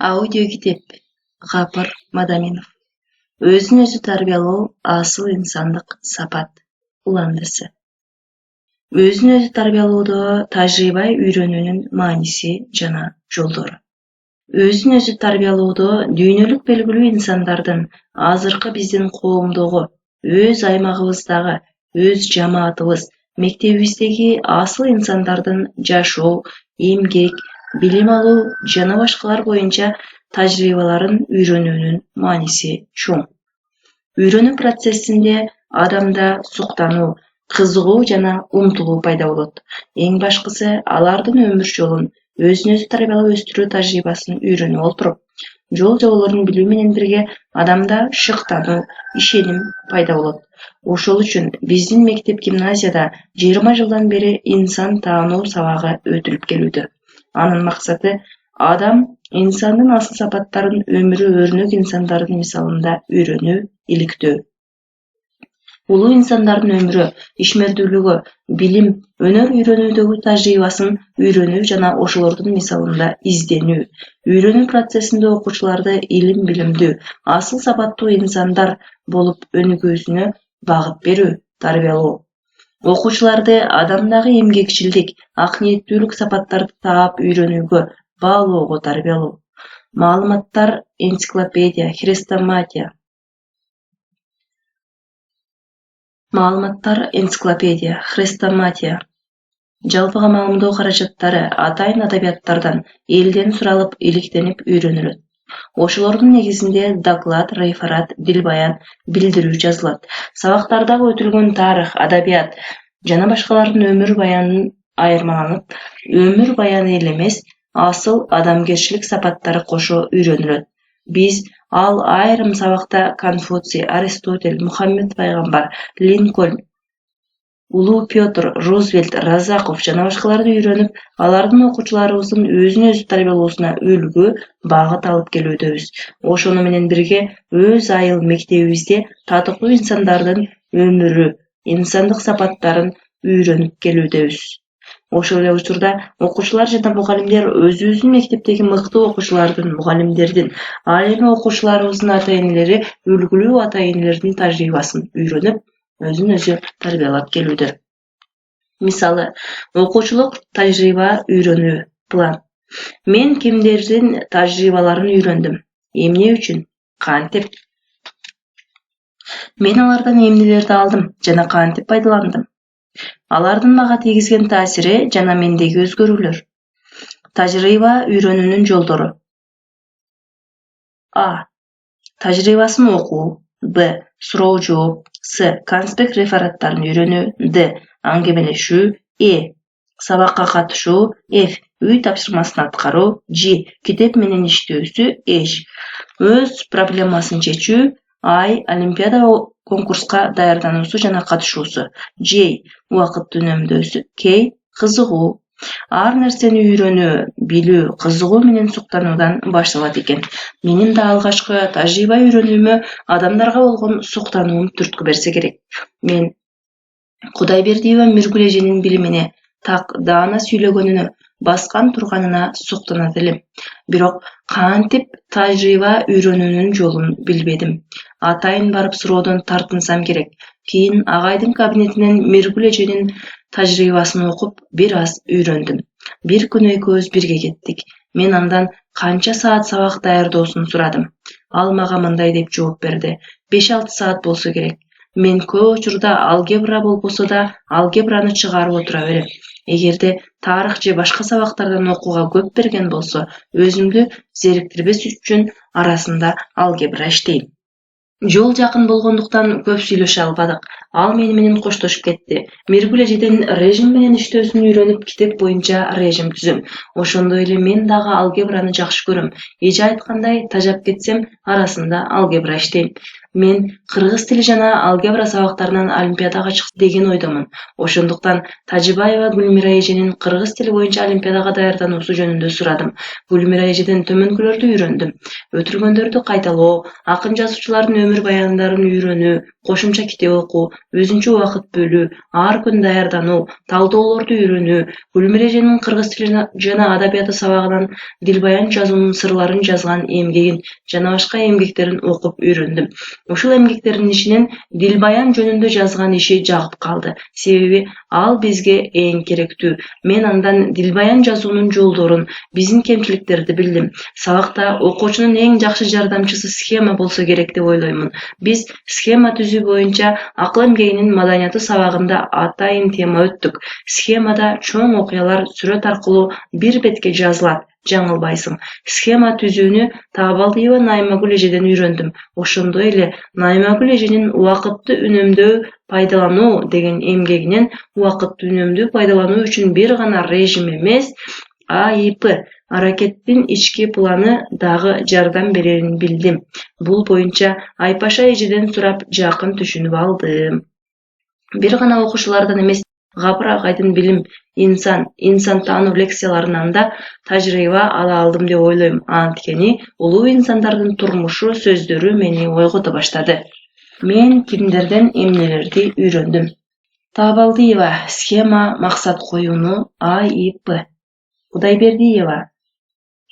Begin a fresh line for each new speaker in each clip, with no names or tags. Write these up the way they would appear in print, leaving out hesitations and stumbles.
Аудиокитеп. Ғапыр Мадаминов. Өзін өзі тәрбиялау асыл инсандық сапат. Уландысы. Өзін өзі тәрбиялауды тәжірибе үйренүүнүн мааниси жана жолдору. Өзін өзі тәрбиялауды дүйнөлүк белгилүү инсандардын азыркы биздин коомдогу, өз аймагыбыздагы, өз жамаатыбыз, мектебибиздеги асыл инсандардын жашоо, эмгек, билим алуу жана башкалар боюнча тажрыйбаларын үйрөнүүнүн мааниси чоң. Үйрөнүү процессинде адамда суктануу, кызыгуу жана умтулуу пайда болот. Эң башкысы алардын өмүр жолун, өзүн өзү тарбиялап өстүрүү тажрыйбасын үйрөнүп олтуруп, жол жоболорун билүү менен бирге адамда шыктануу, ишеним пайда болот. Ошол үчүн биздин мектеп-гимназияда 20 жылдан бери инсан таануу сабагы өтүлүп келүүдө. Анын максаты адам инсандын асыл сапаттарын өмүрү өрнөк инсандардын мисалында үйрөнүү, иликтөө. Улуу инсандардын өмүрү, ишмердүүлүгү, билим, өнөр үйрөнүүдөгү тажрыйбасын үйрөнүү жана ошолордун мисалында изденүү. Үйрөнүү процессинде окуучуларды илим билимдүү, асыл сапаттуу инсандар болуп өнүгүүсүнө багыт берүү, тарбиялоо. Окуучуларды адамдагы эмгекчилдик, ак ниеттүүлүк сапаттарды таап үйрөнүүгө, баалоого тарбиялоо. Маалыматтар энциклопедия, хрестоматия. Жалпыга маалымдоо каражаттары атайын адабияттардан, элден суралып, иликтенип үйрөнүлөт. Ошолордун негизинде доклад, реферат, дилбаян, билдирүү жазылат. Сабактардагы өтүлгөн тарых, адабият жана башкалардын өмүр баянын айырмаланып, өмүр баяны эле эмес, асыл адамгерчилик сапаттары кошо үйрөнүлөт. Биз ал айрым сабакта Конфуций, Аристотель, Мухаммед пайгамбар, Линкольн, Улуу Петр, Рузвельт, Разаков жана башкаларды үйрөнүп, алардын окуучуларыбыздын өзүн өзү тарбиялоосуна үлгү, багыт алып келүүдөбүз. Ошону менен бирге өз айыл мектебибизде татыктуу инсандардын өмүрү, инсандык сапаттарын үйрөнүп келүүдөбүз. Ошол эле учурда окуучулар жана мугалимдер өзүбүздүн мектептеги мыкты окуучулардын, мугалимдердин, ал эми окуучуларыбыздын ата-энелери үлгүлүү ата-энелердин тажрыйбасын үйрөнүп, өзүн өзү тарбиялап келүүдө. Мисалы, окуучулук тажрыйба үйрөнүү, план. Мен кимдердин тажрыйбаларын үйрөндүм? Эмне үчүн? Кантип? Мен алардан эмнелерди алдым жана кантип пайдаландым? Алардын мага тийгизген таасири жана мендеги өзгөрүүлөр. Тажрыйба үйрөнүүнүн жолдору. А. Тажрыйбасын окуу. Б. Суроо жооп. С. Конспект рефераттарын үйрөнүү. Д. Аңгемелешүү. Э. Сабакка катышуу. Ф. Үй тапшырмасын аткаруу. Ж. Китеп менен иштөөсү. H. Өз проблемасын чечүү. I. Олимпиада конкурска даярдануусу жана катышуусу. J. Убакытты үнөмдөөсү. K. Кызыгуу. Ар нерсени үйрөнүү, билүү, кызыгуу менен суктануудан башталат экен. Менин да алгачкы тажрыйба үйрөнүүмө адамдарга болгон суктануум түрткү берсе керек. Мен Кудайбердиева Миргүл эженин билимине, так даана сүйлөгөнүнө, баскан турганына суктанат элем. Бирок кантип тажрыйба үйрөнүүнүн жолун билбедим. Атайын барып суроодон тартынсам керек. Кийин агайдын кабинетинен Миргүл эженин тажрыйбасын окуп, бир аз үйрөндүм. Бир күнү экөөбүз бирге кеттик. Мен андан канча саат сабак даярдоосун сурадым. Ал мага мындай деп жооп берди. 5-6 саат болсо керек. Мен көп учурда алгебра болбосо да алгебраны чыгарып отура берем. Эгерде тарых же башка сабактардан окууга көп берген болсо, өзүмдү зериктирбес үчүн арасында алгебра иштейм. Жол жакын болгондуктан көп сүйлөшө албадык. Ал мени менен коштошуп кетти. Миргүл эжеден режим менен иштөөсүн үйрөнүп, китеп боюнча режим түзөм. Ошондой эле мен дагы алгебраны жакшы көрөм. Эже айткандай, тажап кетсем, арасында алгебра иштейм. мен кыргыз тили жана алгебра сабактарынан олимпиадага чыкты деген ойдомун. Ошондуктан Тажибаева Гүлмира эженин кыргыз тили боюнча олимпиадага даярдануусу жөнүндө сурадым. Гүлмира эжеден төмөнкүлөрдү үйрөндүм. Өтүргөндөрдү кайталоо, акын жазуучулардын өмүр баяндарын үйрөнүү, кошумча китеп окуу, өзүнчө убакыт бөлүү, ар күн даярдануу, талдоолорду үйрөнүү, Гүлмира эженин кыргыз тили жана адабияты сабагынан Дилбаян жазуунун сырларын жазган эмгегин жана башка эмгектерин окуп үйрөндүм. Ушул эмгектердин ичинен Дилбаян жөнүндө жазган иши жагып калды. Себеби ал бизге эң керектүү. Мен андан Дилбаян жазуунун жолдорун, биздин кемчиликтерди билдим. Сабакта окуучунун эң жакшы жардамчысы схема болсо керек деп ойлоймун. Биз схема түзүү боюнча акыл эмгегинин маданияты сабагында атайын тема өттүк. Схемада чоң окуялар сүрөт аркылуу бир бетке жазылат. Жаңылбайсың. Схема түзүүнү Таабалдиева Наймагүл эжеден үйрөндүм. Ошондой эле Наймагүл эженин убакытты үнөмдөө пайдалануу деген эмгегинен убакытты үнөмдүү пайдалануу үчүн бир гана режим эмес, АИП аракеттин ички планы дагы жардам берерин билдим. Бул боюнча Айпаша эжеден сурап жакын түшүнүп алдым. Бир гана окуушулардан эмес, Гапыр агайдын билим инсан таануу лекцияларынан да тажрыйба ала алдым деп ойлойм. Анткени улуу инсандардын турмушу, сөздөрү мени ойгото баштады. Мен кимдерден эмнелерди үйрөндүм? Таабалдиева схема, максат коюуну, АИП. Кудайбердиева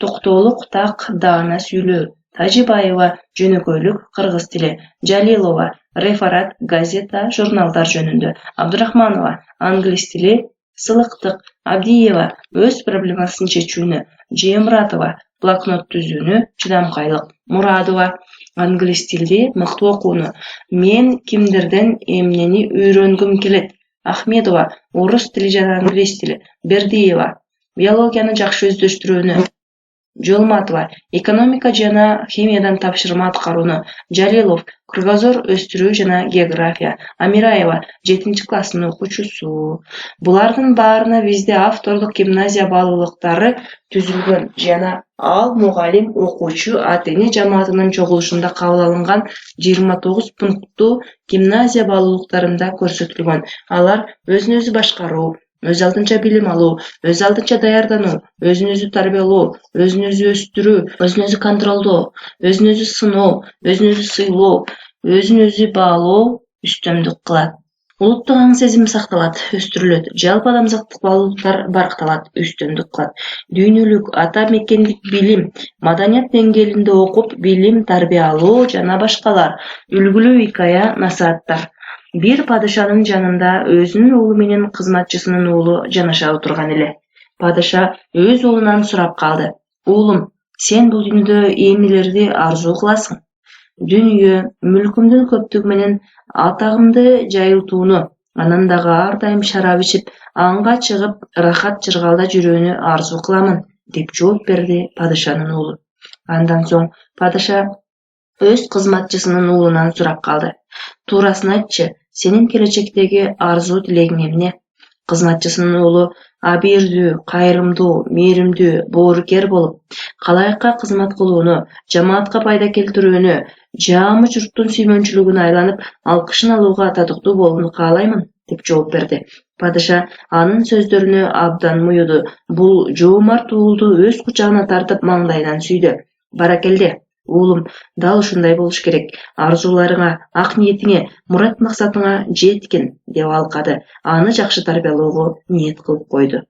токтоолук, так, даана сүйлөө. Тажибаева жөнөкөйлүк, кыргыз тили. Жалилова реферат, газета, журналдар жөнүндө. Абдурахманова англис тили, сылыктык. Абдиева өз проблемасын чечүүнү. Жеемуратова блокнот түзүүнү, чыдамкайлык. Мурадова англис тилди мыкты окууну. Мен кимдерден эмнени үйрөнгүм келет? Ахмедова орус тили жана англис тили. Бердиева биологияны жакшы өздөштүрүүнү. Жолматова экономика жана химиядан тапшырма аткарууну. Жалилов кругозор өстүрүү жана география. Амираева 7-класстын окуучусу. Булардын баарына бизде автордук гимназия баалуулуктары түзүлгөн жана ал мугалим, окуучу, ата-эне жамаатынын чогулушунда кабыл алынган 29 пункттуу гимназия баалуулуктарында көрсөтүлгөн. Алар өзүн өзү башкаруу, өз алдынча билим алуу, өз алдынча даярдануу, өзүн өзү тарбиялоо, өзүн өзү өстүрүү, өзүн өзү контролдоо, өзүн өзү сыноо, өзүн өзү сыйлоо, өзүн өзү баалоо үстөмдүк кылат. Улуттук аң сезим сакталат, өстүрүлөт. Жалпы адамзаттык баалуулуктар баркталат, үстөмдүк кылат. Дүйнөлүк, ата мекендик билим, маданият деңгээлинде окуп, билим, тарбия алуу жана башкалар. Үлгүлүү икая, насааттар. Бир падышанын жанында өзүнүн уулу менен кызматчысынын уулу жанаша отурган эле. Падыша өз уулунан сурап калды. Уулум, сен бул дүйнөдө эмнелерди арзуу кыласың? Дүйнө, мүлкүмдүн көптүгү менен атагымды жайылтууну, анан дагы ар дайым шарап ичип, аңга чыгып, рахат жыргалда жүрүүнү арзуу кыламын, деп жооп берди падышанын уулу. Андан соң падыша өз кызматчысынын уулунан сурап калды. Туурасын айтчы, сенин келечектеги арзуу тилегиң эмне? Кызматчысынын уулу абийирдүү, кайрымдуу, мээримдүү, боорукер болуп, калайыкка кызмат кылууну, жамаатка пайда келтирүүнү, жаамы журттун сүймөнчүлүгүнө айланып, алкышын алууга татыктуу болууну каалаймын, деп жооп берди. Падыша анын сөздөрүнө абдан муюду. Бул жоомарт уулду өз кучагына тартып маңдайынан сүйдү. Баракелде, уулум, дал ушундай болуш керек. Арзууларыңа, ак ниетиңе, мурат максатыңа жеткин, деп алкады. Аны жакшы тарбиялоого ниет кылып койду.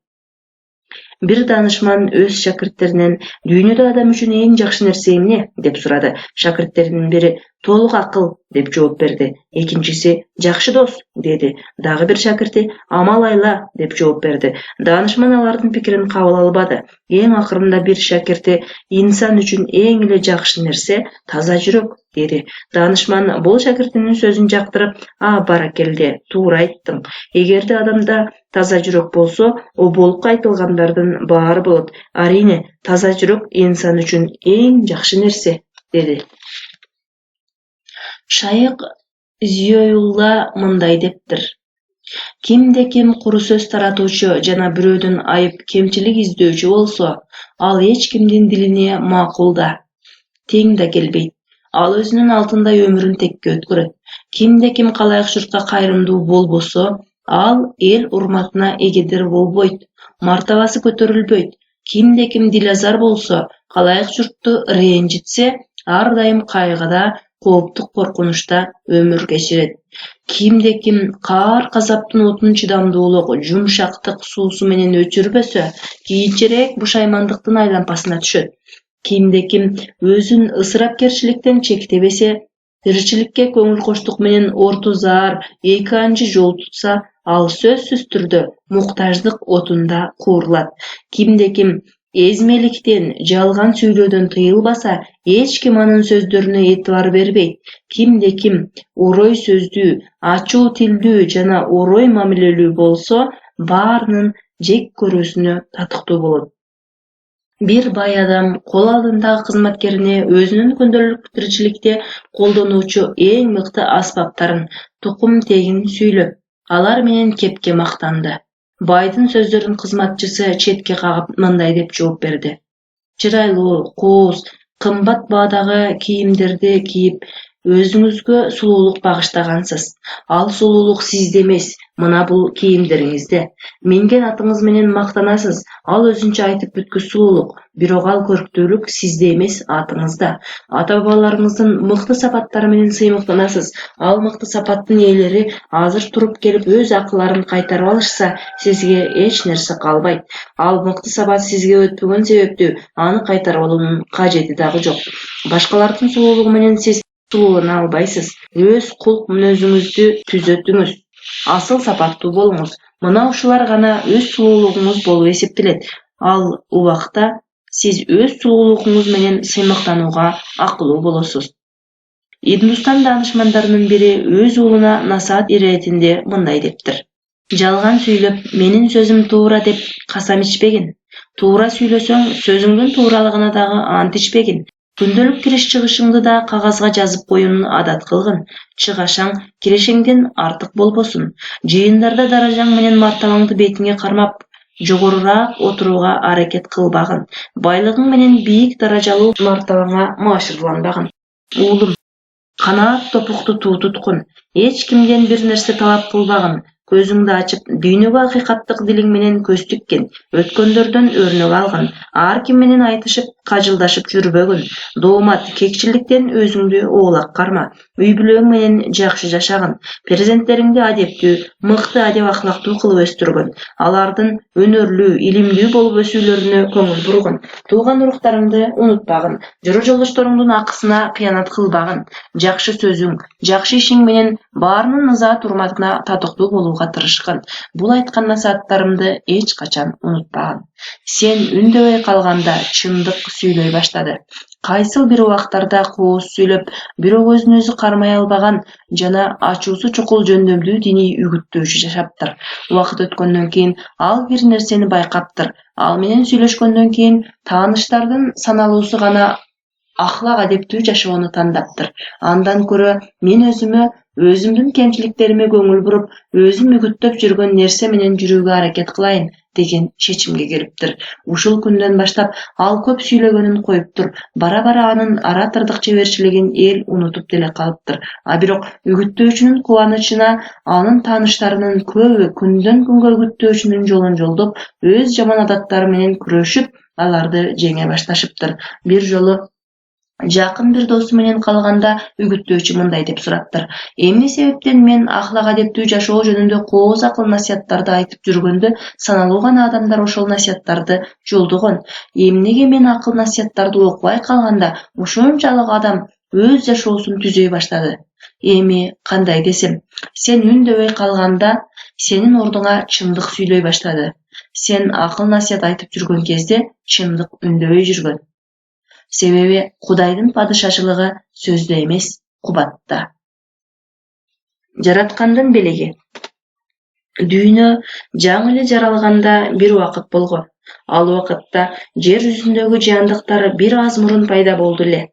Бир данышман өз шакирттеринен дүйнөдө адам үчүн эң жакшы нерсе эмне деп сурады. Шакирттеринин бири толук акыл деп жооп берди. Экинчиси жакшы дос деди. Дагы бир шакирти амал айла деп жооп берди. Данышман алардын пикирин кабыл албады. Эң акырында бир шакирти инсан үчүн эң эле жакшы нерсе таза жүрөк деди. Данышман бул шакиртинин сөзүн жактырып, баракелде, туура айттың. Эгерде адамда таза жүрөк болсо, оболукка айтылгандардын баары болот. Арине, таза жүрөк инсан үчүн эң жакшы нерсе, деди. Шайык Зиоюлла мындай дептир. Кимде ким куру сөз таратуучу жана бирөөдөн айып, кемчилик издөөчү болсо, ал эч кимдин дилине макул да, тең да келбейт. Ал өзүнүн алтындай өмүрүн текке өткөрөт. Кимде ким калайык журтка кайрымдуу болбосо, ал эл урматына эгедир болбойт, мартабасы көтөрүлбөйт. Кимде ким дилазар болсо, калайык журтту ренжитсе, ар дайым кайгыда, кооптук коркунучта өмүр кечирет. Кимде ким каар казаптын отун чыдамдуулук, жумшактык суусу менен өчүрбөсө, кийинчерээк бушаймандыктын айлампасына түшөт. Кимде ким өзүн ысырапкерчиликтен чектебесе, тиричиликке көңүл коштук менен орту заар, эки анчы жол тутса, ал сөзсүз түрдө муктаждык отунда куурулат. Кимде ким эзмеликтен, жалган сүйлөөдөн тыйылбаса, эч ким анын сөздөрүнө этибар бербейт. Кимде ким орой сөздүү, ачуу тилдүү жана орой мамилелүү болсо, баарынын жек көрүүсүнө татыктуу болот. Бир бай адам кол алдындагы кызматкерине өзүнүн күндөлүк тиричиликте колдонуучу эң мыкты аспаптарын, тукум тегин сүйлөп, алар менен кепке мактанды. Байдын сөздөрүн кызматчысы четке кагып мындай деп жооп берди: чырайлуу, кооз, кымбат баадагы кийимдерди кийип, өзүңүзгө сулуулук багыштагансыз. Ал сулуулук сизде эмес, мына бул кийимдериңизде. Минген атыңыз менен мактанасыз, ал өзүнчө айтып бүткүс сулуулук, бирок ал көрктүүлүк сизде эмес, атыңызда. Ата-бабаларыңыздын мыкты сапаттары менен сыймыктанасыз, ал мыкты сапаттын ээлери азыр туруп келип өз акыларын кайтарып алышса, сизге эч нерсе калбайт. Ал мыкты сапат сизге өтпөгөн себептүү аны кайтарып алуунун кажети дагы жок. Башкалардын сулуулугу менен сиз сулуулана албайсыз. Өз кулк мүнөзүңүздү түзөтүңүз. Асыл сапаттуу болуңуз. Мына ушулар гана өз сулуулугуңуз болуп эсептелет. Ал убакта сиз өз сулуулугуңуз менен сыймыктанууга акылуу болосуз. Индустан даанышмандарынын бири өз уулуна насаат иретинде мындай дептир: жалган сүйлөп, менин сөзүм туура деп касам ичпегин. Туура сүйлөсөң, сөзүңдүн тууралыгына дагы ант ичпегин. Күндөлүк кириш-чыгышыңды да кагазга жазып коюуну адат кылгын. Чыгашаң кирешеңден артык болбосун. Жыйындарда даражаң менен мартабаңды бетиңе кармап, жогорураак отурууга аракет кылбагын. Байлыгың менен бийик даражалуу мартабаңа маашырланбагын. Уулум, канаат топукту туу туткун. Эч кимден бир нерсе талап кылбагын. Көзүңдү ачып, дүйнөгө акыйкаттык дилиң менен көз тиккин. Өткөндөрдөн өрнөк алгын. Ар ким менен айтышып, кажылдашып жүрбөгүн. Доомат, кекчиликтен өзүңдү оолак карма. Үй бүлөң менен жакшы жашагын. Перзенттериңди адептүү, мыкты адеп-акылактуу кылып өстүргүн. Алардын өнөрлүү, илимдүү болуп өсүүлөрүнө көңүл бургун. Тууган уруктарыңды унутпагын. Жора жолдошторуңдун акысына кыянат кылбагын. Жакшы сөзүң, жакшы ишиң менен баарынын ыза турматына татыктуу болууга тырышкын. Бул айткан насааттарымды эч качан унутпагын. Сен үндөбөй калганда чындык сүйлөй баштады. Кайсыл бир убактарда кооз сүйлөп, бирок өзүн өзү кармай албаган жана ачуусу чукул жөндөмдүү диний үгүттөөчү жашаптыр. Убакыт өткөндөн кийин ал бир нерсени байкаптыр. Ал менен сүйлөшкөндөн кийин тааныштардын саналуусу гана ахлак адептүү жашоону тандаптыр. Андан көрө мен өзүмдүн кемчиликтериме көңүл буруп, өзүм үгүттөп жүргөн нерсе менен жүрүүгө аракет кылайын деген чечимге келиптир. Ушул күндөн баштап ал көп сүйлөгөнүн коюптур. Бара-бара анын ара тырдык чеберчилигин эл унутуп деле калыптыр. А бирок үгүттөөчүнүн кубанычына анын тааныштарынын көбү күндөн күнгө үгүттөөчүнүн жолун жолдоп, өз жаман адаттары менен күрөшүп, аларды жеңе башташыптыр. Бир жолу жакын бир досу менен калганда үгүттөөчү мындай деп сураптыр: эмне себептен мен ахлак адептүү жашоо жөнүндө кооз акыл насыяттарды айтып жүргөндө саналуу гана адамдар ошол насыяттарды жолдогон? Эмнеге мен акыл насыяттарды окубай калганда ушунчалык адам өз жашоосун түзөй баштады? Эми кандай десем, сен үндөбөй калганда сенин ордуңа чындык сүйлөй баштады. Сен акыл насыят айтып жүргөн кезде чындык үндөбөй жүргөн. Себеби Кудайдын падышачылыгы сөздө эмес, кубатта. Жараткандын белеги. Дүйнө жаңы эле жаралганда бир убакыт болгон. Ал убакытта жер жүзүндөгү жандыктар бир аз мурун пайда болду эле.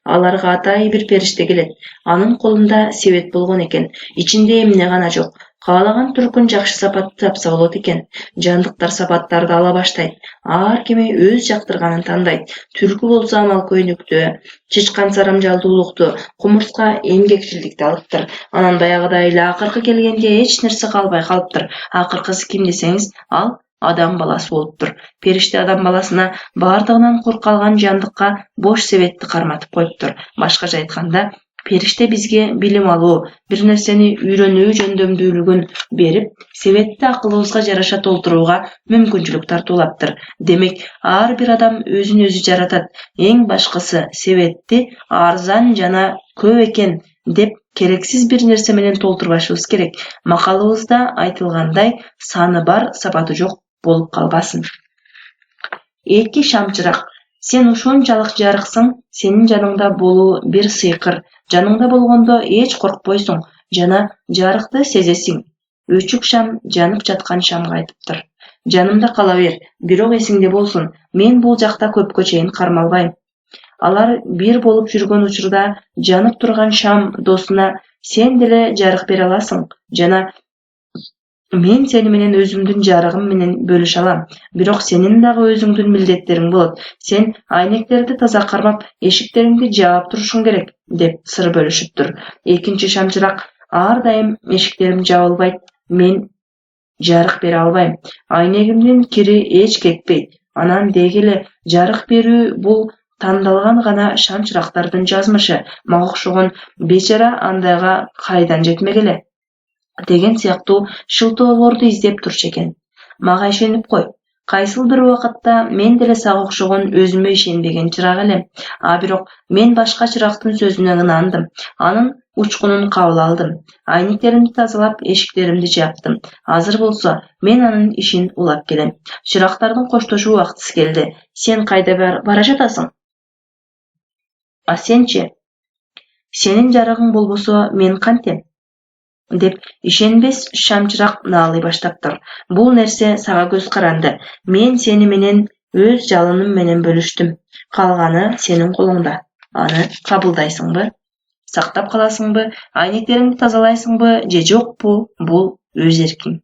Аларга атайы бир периште келет. Анын колунда себет болгон экен. Ичинде эмне гана жок. Каалаган түркүн жакшы сапатты тапса болот экен. Жандыктар сапаттарды ала баштайт. Ар кими өз жактырганын тандайт. Түлкү болсо амал көйнүктү, чычкан сарамжалдуулукту, кумурска эмгекчилдикти алыптыр. Анан баягыдай эле акыркы келгенде эч нерсе калбай калыптыр. Акыркысы ким десеңиз, ал адам баласы болуптур. Периште адам баласына бардыгынан кур калган жандыкка бош себетти карматып коюптур. Башкача айтканда, периште бизге билим алуу, бир нерсени үйрөнүү жөндөмдүүлүгүн берип, себетти акылыбызга жараша толтурууга мүмкүнчүлүк тартуулаптыр. Демек, ар бир адам өзүн өзү жаратат. Эң башкысы себетти арзан жана көп экен деп керексиз бир нерсе менен толтурбашыбыз керек. Макалыбызда айтылгандай, саны бар, сапаты жок болуп калбасын. Эки шамчырак. Сен ушунчалык жарыксың, сенин жаныңда болуу бир сыйкыр. Жаныңда болгондо эч коркпойсуң, жана жарыкты сезесиң. Өчүк шам жанып жаткан шамга айтыптыр. Жанымда кала бер, бирок эсиңде болсун, мен бул жакта көпкө чейин кармалбайм. Алар бир болуп жүргөн учурда жанып турган шам досуна сен деле жарык бере аласың, жана мен сени менен өзүмдүн жарыгым менен бөлүшө алам. Бирок сенин дагы өзүңдүн милдеттериң болот. Сен айнектерди таза кармап, эшиктериңди жаап турушуң керек, деп сыр бөлүшүптүр. Экинчи шамчырак: ар дайым эшиктерим жабылбайт, мен жарык бере албайм. Айнегимдин кири эч кетпейт. Анан деги эле жарык берүү бул тандалган гана шамчырактардын жазмышы. Мага окшогон бечара андайга кайдан жетмек эле? Деген сыяктуу шылтоолорду издеп турчу экен. Мага ишенип кой. Кайсыл бир убакытта мен деле сага окшогон өзүмө ишенбеген чырак элем. Бирок мен башка чырактын сөзүнө ынандым. Анын учкунун кабыл алдым. Айнектеримди тазалап, эшиктеримди жаптым. Азыр болсо мен анын ишин улап келем. Чырактардын коштошуу убактысы келди. Сен кайда бара жатасың? Сенчи? Сенин жарыгың болбосо мен кантем? Деп ишенбес шамчырак наалый баштаптыр. Бул нерсе сага көз каранды. Мен сени менен өз жалыным менен бөлүштүм. Калганы сенин колуңда. Аны кабылдайсыңбы? Сактап каласыңбы? Айнектериңди тазалайсыңбы же жокпу? Бул өз эркиң.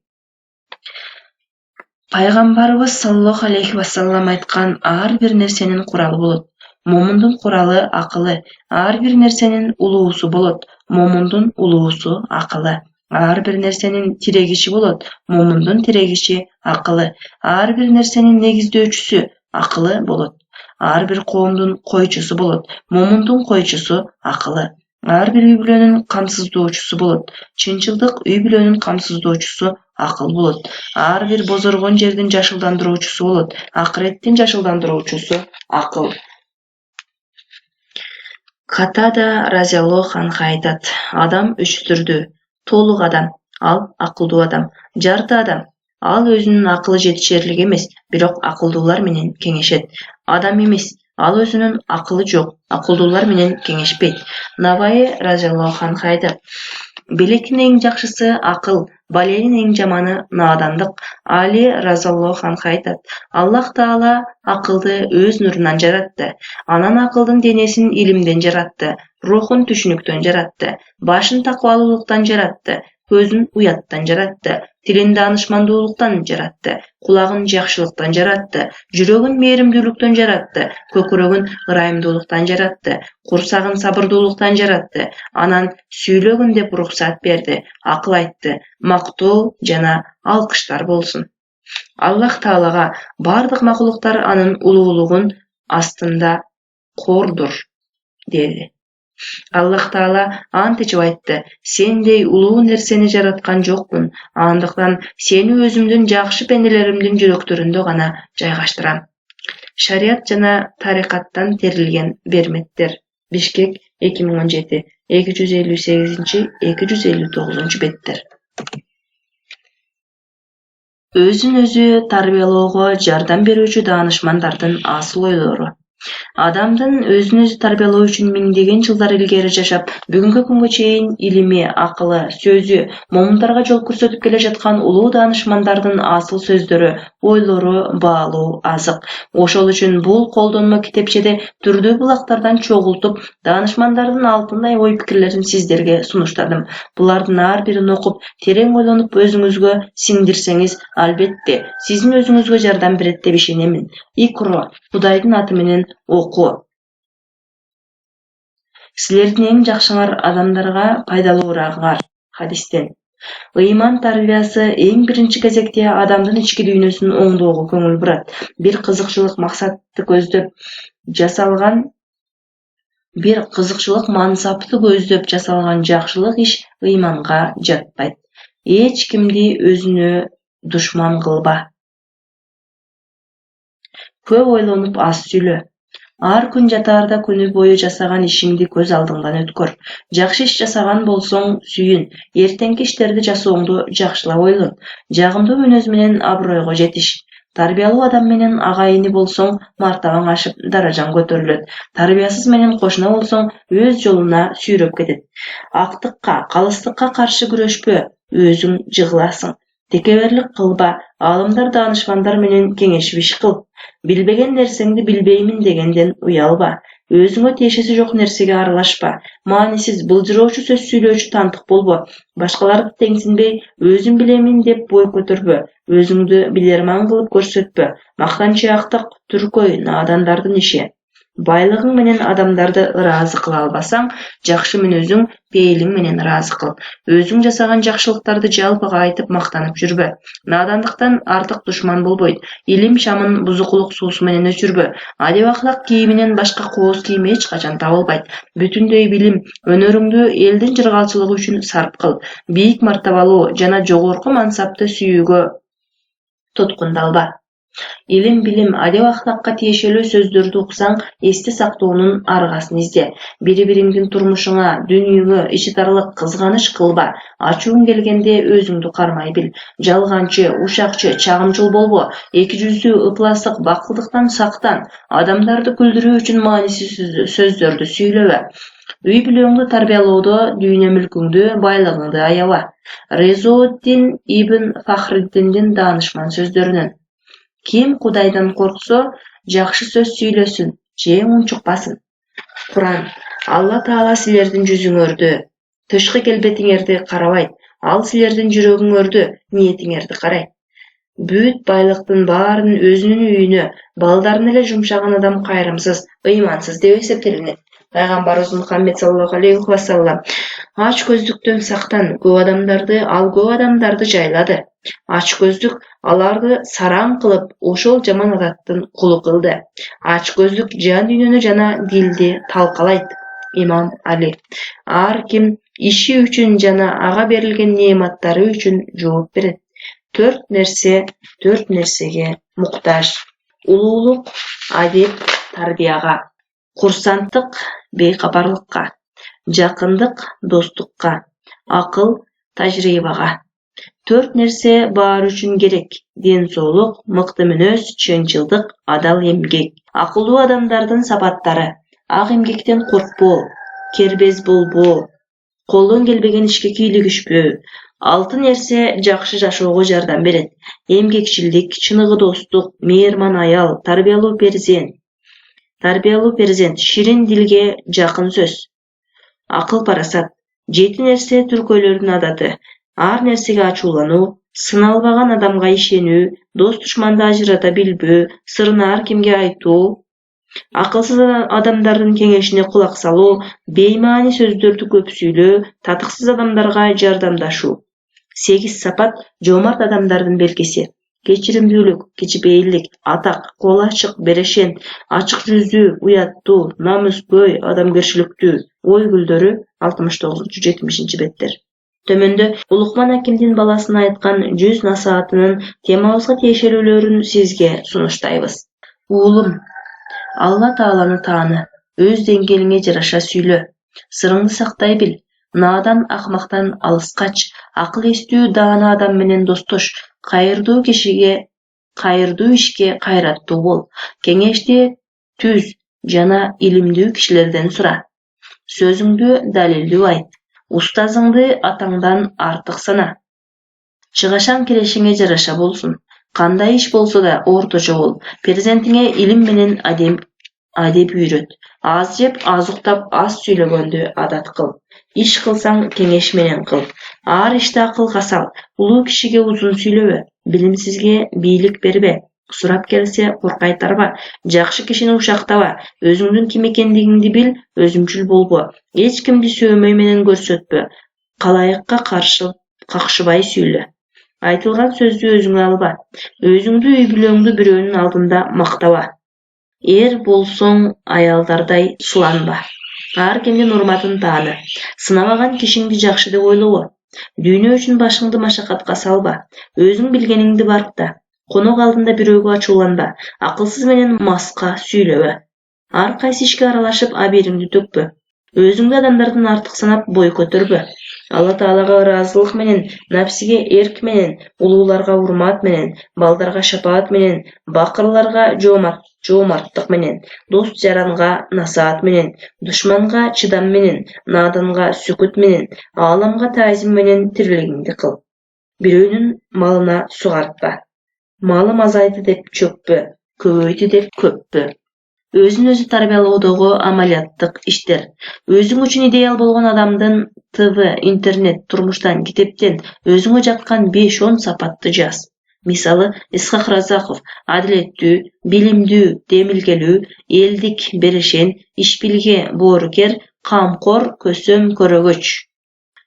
Пайгамбарыбыз саллаллаху алейхи вассалам айткан, ар бир нерсенин куралы болот. Момундун куралы акылы. Ар бир нерсенин улуусу болот. Момундун улуусу акылы. Ар бир нерсенин тирегичи болот. Момундун тирегичи акылы. Ар бир нерсенин негиздөөчүсү акылы болот. Ар бир коомдун койчусу болот. Момундун койчусу акылы. Ар бир үй бүлөнүн камсыздоочусу болот. Чынчылдык үй бүлөнүн камсыздоочусу акыл болот. Ар бир бозоргон жердин жашылдандыруучусу болот. Акыреттин жашылдандыруучусу акыл. Катада разиаллаху анху айтат: адам үч түрдүү. Толук адам, ал акылдуу адам. Жарты адам, ал өзүнүн акылы жетишерлик эмес, бирок акылдуулар менен кеңешет. Адам эмес, ал өзүнүн акылы жок, акылдуулар менен кеңешпейт. Наваи разиаллаху анху айтат: белектин эң жакшысы акыл, баленин эң жаманы наадандык. Али разиаллаху анху айтат: Аллах Таала акылды өз нурунан жаратты. Анан акылдын денесин илимден жаратты, рухун түшүнүктөн жаратты, башын такыбалуулуктан жаратты, көзүн уяттан жаратты, тилин даанышмандуулуктан жаратты, кулагын жакшылыктан жаратты, жүрөгүн мээримдүүлүктөн жаратты, көкүрөгүн ырайымдуулуктан жаратты, курсагын сабырдуулуктан жаратты. Анан сүйлөгүн деп уруксат берди. Акыл айтты: мактоо жана алкыштар болсун. Аллах Таалага бардык макулуктар анын улуулугун астында кордур, деди. Аллах Таала античип айтты: сендей улуу нерсени жараткан жокмун, андыктан сени өзүмдүн жакшы пенделеримдин жүрөктөрүндө гана жайгаштырам. Шарият жана тарикаттан терилген берметтер. Бишкек 2017 258-259 беттер. Өзүн өзү тарбиялоого жардам берүүчү даанышмандардын асыл ойлору. Адамдын өзүн өзү тарбиялоо үчүн миңдеген жылдар илгери жашап, бүгүнкү күнгө чейин илими, акылы, сөзү, момундарга жол көрсөтүп келе жаткан улуу даанышмандардын асыл сөздөрү, ойлору баалуу, азык. Ошол үчүн бул колдонмо китепчеде түрдүү булактардан чогултуп, даанышмандардын алтындай ой пикирлерин сиздерге сунуштадым. Булардын ар бирин окуп, терең ойлонуп өзүңүзгө сиңдирсеңиз, албетте, сиздин өзүңүзгө жардам берет деп ишенемин. Икро, Кудайдын аты менен окуу. Силердин эң жакшыңар адамдарга пайдалуураак. Хадистен. Ыйман тарбиясы эң биринчи кезекте адамдын ички дүйнөсүн оңдоого көңүл бурат. Бир кызыкчылык мансапты көздөп жасалган жакшылык иш ыйманга жатпайт. Эч кимди өзүнө душман кылба. Көп ойлонуп аз сүйлө. Ар күн жатаарда күнү бою жасаган ишиңди көз алдыңдан өткөр. Жакшы иш жасаган болсоң сүйүн. Эртеңки иштерди жасооңду жакшылап ойлон. Жагымдуу мүнөз менен абройго жетиш. Тарбиялуу адам менен агайыны болсоң, мартабаң ашып, даражаң көтөрүлөт. Тарбиясыз менен кошуна болсоң, өз жолуна сүйрөп кетет. Актыкка, калыстыкка каршы күрөшпө, өзүң жыгыласың. Текеберлик кылба, аалымдар даанышмандар менен кеңешип иш кыл. Билбеген нерсеңди билбеймин дегенден уялба. Өзүңө тиешеси жок нерсеге аралашпа. Маанисиз, былжыроочу сөз сүйлөөчү тантык болбо. Башкаларды теңсинбей, өзүм билемин деп бой көтөрбө. Өзүңдү билерман кылып көрсөтпө. Мактанчаактык түркөй наадандардын иши. Байлыгың менен адамдарды ыраазы кыла албасаң, жакшы мүнөзүң, пейилиң менен ыраазы кыл. Өзүң жасаган жакшылыктарды жалпыга айтып мактанып жүрбө. Наадандыктан артык душман болбойт. Илим шамын бузукулук суусу менен өчүрбө. Адеп аклак кийиминен башка кооз кийим эч качан табылбайт. Бүтүндөй билим, өнөрүңдү элдин жыргалчылыгы үчүн сарп кыл. Бийик мартабалуу жана жогорку мансапты сүйүүгө туткундалба. Илим, билим, адеп аклакка тиешелүү сөздөрдү уксаң, эсте сактоонун аргасын изде. Бири-бириңдин турмушуңа, дүйнөңө ичитарлык кызганыч кылба. Ачууң келгенде өзүңдү кармай бил. Жалганчы, ушакчы, чагымчыл болбо. Эки жүздүү, ыпласык, бакылдыктан сактан. Адамдарды күлдүрүү үчүн маанисиз сөздөрдү сүйлөбө. Үй бүлөңдү тарбиялоодо дүйнө мүлкүңдү, байлыгыңды аяба. Резоуддин ибн Фахриддиндин даанышман сөздөрүнөн. Ким Кудайдан корксо, жакшы сөз сүйлөсүн, же унчукпасын. Куран. Алла Таала силердин жүзүңөрдү, тышкы келбетиңерди карабайт. Ал силердин жүрөгүңөрдү, ниетиңерди карайт. Бүт байлыктын баарын өзүнүн үйүнө, балдарын эле жумшаган адам кайрымсыз, ыймансыз деп эсептелинет. Пайгамбарыбыз Мухаммед саллаллаху алейхи ва саллам. Ач көздүктөн сактан, көп адамдарды жайлады. Ач көздүк аларды сараң кылып, ошол жаман адаттын кулу кылды. Ач көздүк жан дүйнөнү жана дилди талкалайт. Имам Али. Ар ким иши үчүн жана ага берилген неаматтары үчүн жооп берет. Төрт нерсеге муктаж. Улуулук, адеп, тарбияга. Курсанттык, бейкапарлыкка. Жакындык, достукка. Акыл, тажрыйбага. Төрт нерсе баар үчүн керек. Ден соолук, мыкты мүнөз, чынчылдык, адал эмгек. Акылдуу адамдардын сапаттары. Ак эмгектен коркпоо, кербез болбоо, колдон келбеген ишке кийлигишпөө. Алты нерсе жакшы жашоого жардам берет. Эмгекчилдик, чыныгы достук, мээрман аял, тарбиялуу перзент, ширин дилге жакын сөз. Акыл парасат. Жети нерсе түркөйлөрдүн адаты. Ар нерсеге ачуулануу, сыналбаган адамга ишенүү, дос душманды ажырата билбөө, сырын ар кимге айтуу, акылсыз адамдардын кеңешине кулак салуу, беймаани сөздөрдү көп сүйлөө, татыксыз адамдарга жардамдашуу. 8 сапат жомарт адамдардын белгиси. Кечиримдүүлүк, кичипейилдик, атак, кол ачык, берешен, ачык жүздүү, уяттуу, намыскөй, адамгерчиликтүү. Ой гүлдөрү 69-70 беттер. Төмөндө Лукман Акимдин баласына айткан 100 насаатынын темабызга тиешелүүлөрүн сизге сунуштайбыз. Уулум, Алла Тааланы тааны, өз деңгээлиңе жараша сүйлө. Сырыңды сактай бил. Наадан акмактан алыс кач. Акыл эстүү даана адам менен достош. Кайырдуу ишке кайраттуу бол. Кеңешти түз, жана илимдүү кишилерден сура. Сөзүңдү далилдүү айт. Устазыңды атаңдан артык сана. Чыгашаң келешиңе жараша болсун. Кандай иш болсо да орточо бол. Перзентиңе илим менен адеп үйрөт. Аз жеп, аз уктап, аз сүйлөгөндү адат кыл. Иш кылсаң кеңеш менен кыл. Ар иште акылга сал. Улуу кишиге узун сүйлөбө. Билимсизге бийлик бербе. Сурап келсе куркайтарба. Жакшы кишини ушактаба. Өзүңдүн ким экендигиңди бил, өзүмчүл болбо. Эч кимди сөөмөй менен көрсөтпө. Калайыкка каршы какшыбай сүйлө. Айтылган сөздү өзүңө алба. Өзүңдү үй бүлөңдү бирөөнүн алдында мактаба. Эр болсоң аялдардай суланба. Ар кимдин урматын тааны. Сынабаган кишиңди жакшы деп ойлобо. Дүйнө үчүн башыңды машакатка салба. Өзүң билгениңди баркта. Конок алдында бирөөгө ачууланба. Акылсыз менен маска сүйлөбө. Ар кайсы ишке аралашып абийириңди төкпө. Өзүңдү адамдардан артык санап бой көтөрбө. Алла Таалага ыраазылык менен, напсиге эрк менен, улууларга урмат менен, балдарга шапаат менен, бакырларга жоомарттык менен, дос жаранга насаат менен, душманга чыдам менен, нааданга сүкүт менен, ааламга таазим менен тирилигиңди кыл. Бирөөнүн малына сугартпа. Малым азайды деп чөкпө, көбөйдү деп көппө. Өзүн өзү тарбиялоодогу амалияттык иштер. Өзүң үчүн идеал болгон адамдын ТВ, интернет, турмуштан, китептен өзүңө жаккан 5-10 сапатты жаз. Мисалы, Исхак Разаков адилеттүү, билимдүү, демилгелүү, элдик берешен, ишбилге боорукер, камкор, көсөм көрөгөч.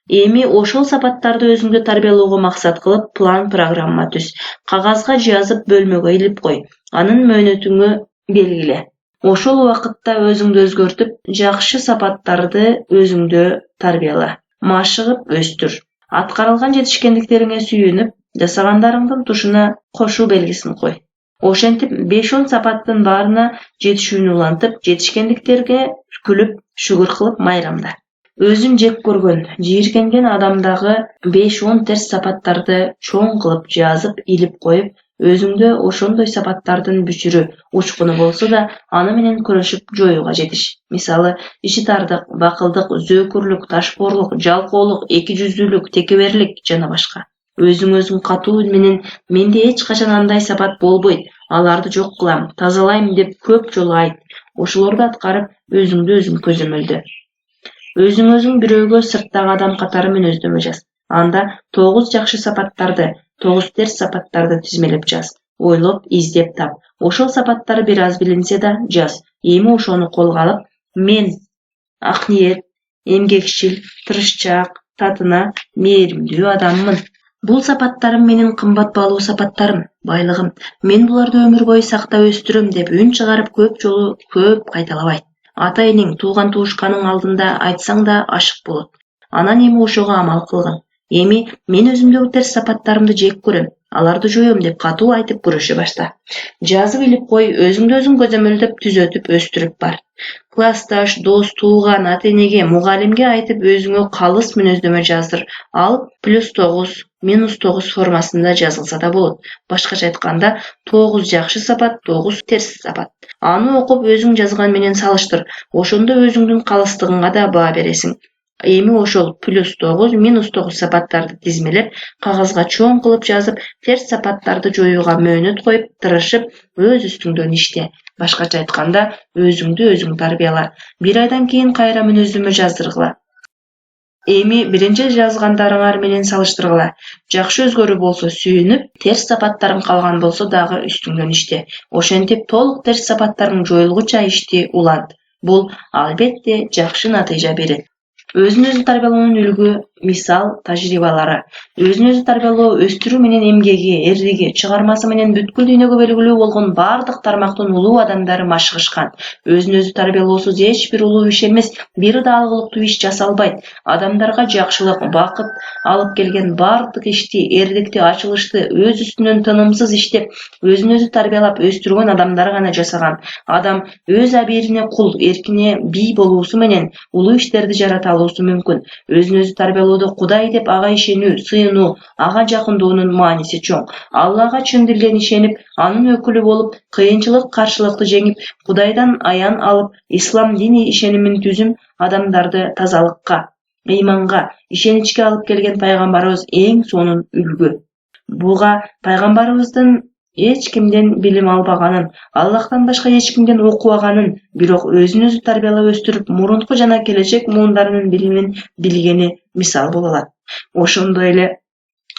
Эми ошол сапаттарды өзүңдү тарбиялоого максат кылып план-программа түз. Кагазга жазып бөлмөгө илип кой. Анын мөөнөтүңө белгиле. Ошол убакытта өзүңдү өзгөртүп, жакшы сапаттарды өзүңдө тарбияла. Машыгып өстүр. Аткарылган жетишкендиктериңе сүйүнүп, жасагандарыңдын тушуна кошуу белгисин кой. Ошентип 5-10 сапаттын баарына жетишүүнү улантып, жетишкендиктерге күлүп, шүгүр кылып майрамда. Өзүн жек көргөн, жийиркенген адамдагы 5-10 терс сапаттарды чоң кылып жазып, илип коюп, өзүңдө ошондой сапаттардын бүчүрү, учкуну болсо да, аны менен күрөшүп жоюуга жетиш. Мисалы, ичитардык, бакылдык, зөөкүрлүк, ташкоорлук, жалкоолук, эки жүздүүлүк, текеберлик жана башка. Өзүң катуу менен менде эч качан андай сапат болбойт, аларды жок кылам, тазалайм деп көп жолу айт. Ошолорду аткарып, өзүңдү өзүң көзөмөлдө. Өзүң бирөөгө сырттагы адам катары мүнөздөмө жаз. Анда 9 жакшы сапаттарды, 9 терс сапаттарды тизмелеп жаз. Ойлоп, издеп тап. Ошол сапаттар бир аз билинсе да жаз. Эми ошону колго алып, мен ак ниет, эмгекчил, тырышчаак, татына, мээримдүү адаммын. Бул сапаттарым менин кымбат баалуу сапаттарым, байлыгым. Мен буларды өмүр бою сактап өстүрөм деп үн чыгарып көп жолу көп кайталабайт. Ата энең, тууган туушканың алдында айтсаң да ашык болот. Анан эми ошого амал кылгын. Эми мен өзүмдөгү терс сапаттарымды жек көрөм, аларды жоём деп катуу айтып күрөшө башта. Жазып илип кой, өзүңдү өзүң көзөмөлдөп, түзөтүп, өстүрүп бар. Классташ, дос, тууган, ата энеге, мугалимге айтып өзүңө калыс мүнөздөмө жаздыр. Ал +9, -9 формасында жазылса да болот. Башкача айтканда, 9 жакшы сапат, 9 терс сапат. Аны окуп өзүң жазган менен салыштыр. Ошондо өзүңдүн калыстыгыңа да баа бересиң. Эми ошол +9, -9 сапаттарды тизмелеп, кагазга чоң кылып жазып, терс сапаттарды жоюуга мөөнөт коюп, тырышып, өз үстүңдөн иште. Башкача айтканда, өзүңдү өзүң тарбияла. 1 айдан кийин кайра мүнөздөмө жаздыргыла. Эми биринчи жазгандарыңар менен салыштыргыла. Жакшы өзгөрүү болсо сүйүнүп, терс сапаттарың калган болсо дагы үстүңдөн иште. Ошентип толук терс сапаттарың жоюлгуча ишти улант. Бул албетте жакшы натыйжа берет. Өзүн өзү тарбиялоонун үлгү, мисал, тажрыйбалары. Өзүн өзү тарбиялоо өстүрүү менен эмгеги, эрлиги, чыгармасы менен бүткүл дүйнөгө белгилүү болгон бардык тармактын улуу адамдары машыгышкан. Өзүн өзү тарбиялоосуз эч бир улуу иш эмес, бир да алгылыктуу иш жасалбайт. Адамдарга жакшылык, бакыт алып келген бардык ишти, эрликти, ачылышты өз үстүнөн тынымсыз иштеп, өзүн өзү тарбиялап өстүргөн адамдар гана жасаган. Адам өз абийирине кул, эркине бий болуусу менен улуу иштерди жарата алуусу мүмкүн. Өзүн өзү тарбиялоо ойлоодо Кудай деп ага ишенүү, сыйынуу, ага жакындоонун мааниси чоң. Аллага чын дилден ишенип, анын өкүлү болуп, кыйынчылык, каршылыкты жеңип, Кудайдан аян алып, ислам дини ишенимин түзүм адамдарды тазалыкка, ыйманга, ишеничке алып келген пайгамбарыбыз эң сонун үлгү. Буга пайгамбарыбыздын эч кимден билим албаганын, Аллахтан башка эч кимден окубаганын, бирок өзүн өзү тарбиялап өстүрүп, мурунку жана келечек муундарынын билимин билгени мисал боло алат. Ошондой эле